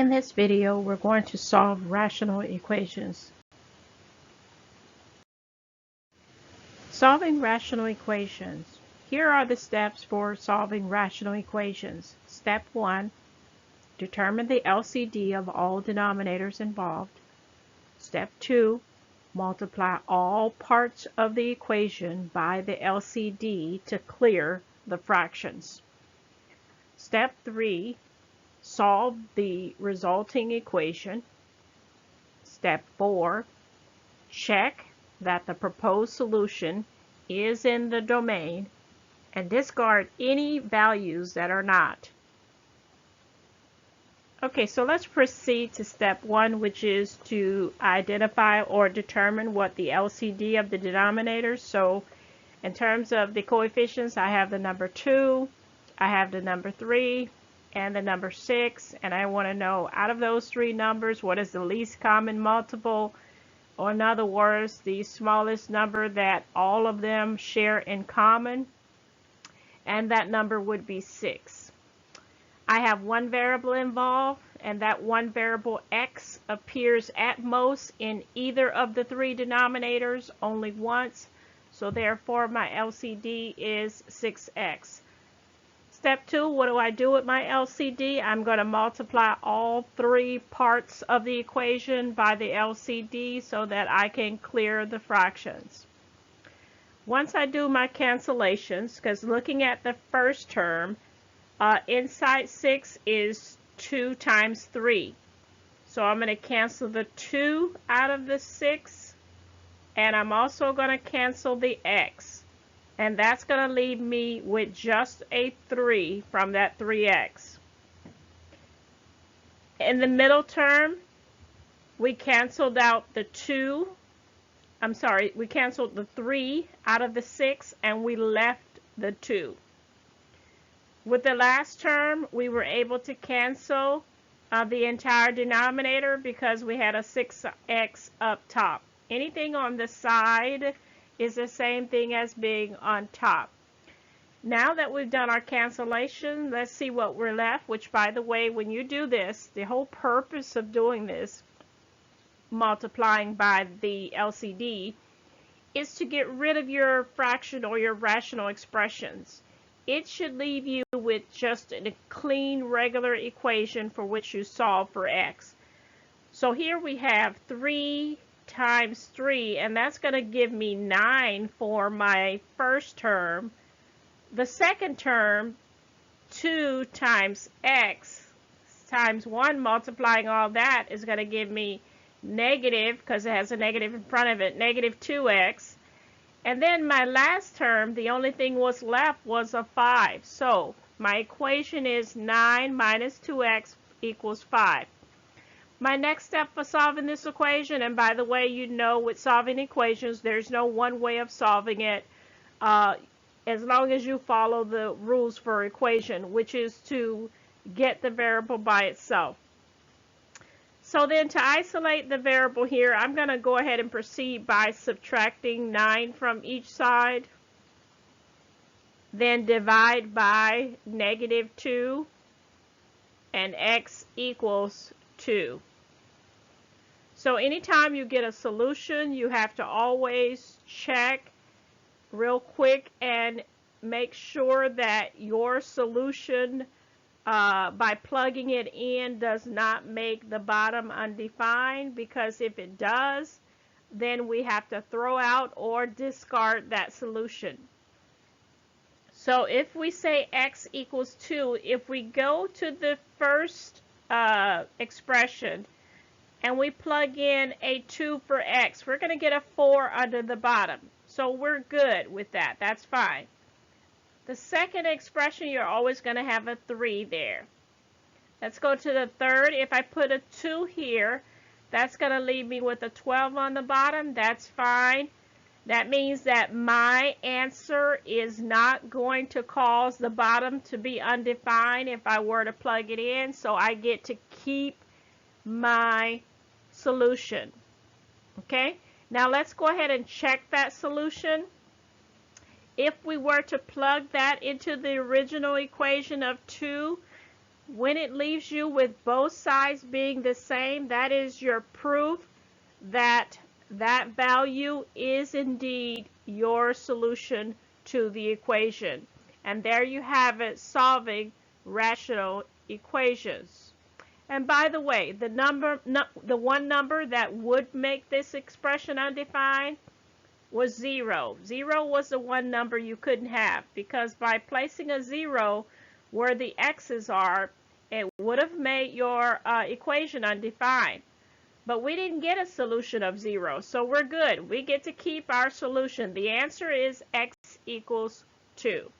In this video, we're going to solve rational equations. Solving rational equations. Here are the steps for solving rational equations. Step 1, determine the LCD of all denominators involved. Step 2, multiply all parts of the equation by the LCD to clear the fractions. Step 3, solve the resulting equation. Step 4, check that the proposed solution is in the domain and discard any values that are not. Okay, so let's proceed to step 1, which is to identify or determine what the LCD of the denominators. So in terms of the coefficients, I have the number 2, I have the number 3, and the number 6, and I want to know out of those three numbers what is the least common multiple, or in other words the smallest number that all of them share in common, and that number would be 6. I have one variable involved, and that one variable x appears at most in either of the three denominators only once, so therefore my LCD is 6x. Step 2, what do I do with my LCD? I'm going to multiply all three parts of the equation by the LCD so that I can clear the fractions. Once I do my cancellations, because looking at the first term, inside 6 is 2 times 3. So I'm going to cancel the 2 out of the 6, and I'm also going to cancel the x. And that's going to leave me with just a 3 from that 3x. In the middle term, we canceled out the 2. We canceled the 3 out of the 6, and we left the 2. With the last term, we were able to cancel the entire denominator because we had a 6x up top. Anything on the side is the same thing as being on top. Now that we've done our cancellation, let's see what we're left, which, by the way, when you do this, the whole purpose of doing this, multiplying by the LCD, is to get rid of your fraction or your rational expressions. It should leave you with just a clean regular equation for which you solve for x. So here we have 3 times 3, and that's going to give me 9 for my first term. The second term, 2 times x times 1, multiplying all that, is going to give me negative, because it has a negative in front of it, negative 2x. And then my last term, the only thing was left was a 5. So my equation is 9 minus 2x equals 5. My next step for solving this equation, and by the way, you know with solving equations, there's no one way of solving it as long as you follow the rules for equation, which is to get the variable by itself. So then to isolate the variable here, I'm going to go ahead and proceed by subtracting 9 from each side, then divide by negative 2, and x equals 2. So anytime you get a solution, you have to always check real quick and make sure that your solution by plugging it in does not make the bottom undefined, because if it does, then we have to throw out or discard that solution. So if we say x equals 2, if we go to the first expression and we plug in a 2 for x, we're going to get a 4 under the bottom. So we're good with that. That's fine. The second expression, you're always going to have a 3 there. Let's go to the third. If I put a 2 here, that's going to leave me with a 12 on the bottom. That's fine. That means that my answer is not going to cause the bottom to be undefined if I were to plug it in. So I get to keep my solution. Okay, now let's go ahead and check that solution. If we were to plug that into the original equation of 2, When it leaves you with both sides being the same, that is your proof that that value is indeed your solution to the equation. And there you have it, solving rational equations. And by the way, the one number that would make this expression undefined was 0. 0 was the one number you couldn't have, because by placing a 0 where the x's are, it would have made your equation undefined. But we didn't get a solution of 0, so we're good. We get to keep our solution. The answer is x equals 2.